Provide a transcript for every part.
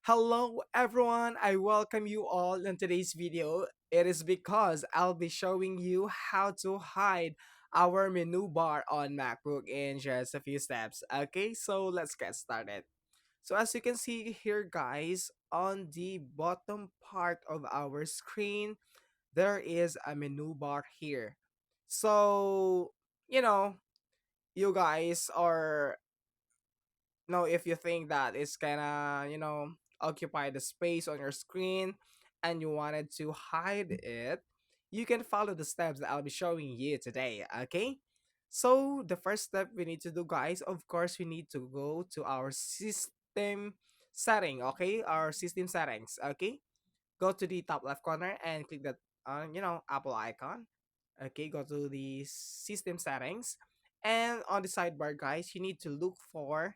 Hello everyone, I welcome you all in today's video. It is because I'll be showing you how to hide our menu bar on MacBook in just a few steps. Okay, so let's get started. So as you can see here guys, on the bottom part of our screen, there is a menu bar here. So, you know, you guys are know if you think that it's gonna occupy the space on your screen and you wanted to hide it, you can follow the steps that I'll be showing you today. Okay, so the first step we need to do guys, of course we need to go to our system setting. Okay, our system settings. Okay, go to the top left corner and click that Apple icon. Okay, go to the system settings, and on the sidebar guys, you need to look for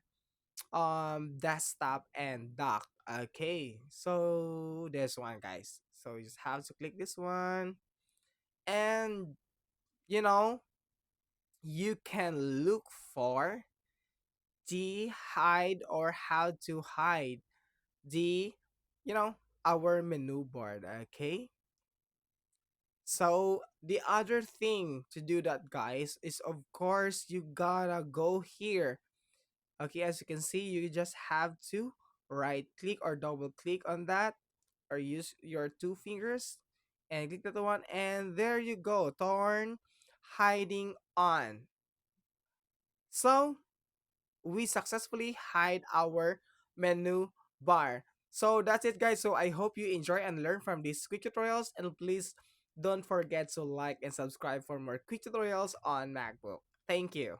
desktop and dock. Okay, so this one guys, so you just have to click this one, and you know you can look for the hide or how to hide the you know our menu board. Okay, so the other thing to do that guys is of course you gotta go here. Okay, as you can see, you just have to right click or double click on that, or use your two fingers and click that one, and there you go, turn hiding on. So we successfully hide our menu bar. So that's it guys. So I hope you enjoy and learn from these quick tutorials, and please don't forget to like and subscribe for more quick tutorials on MacBook. Thank you.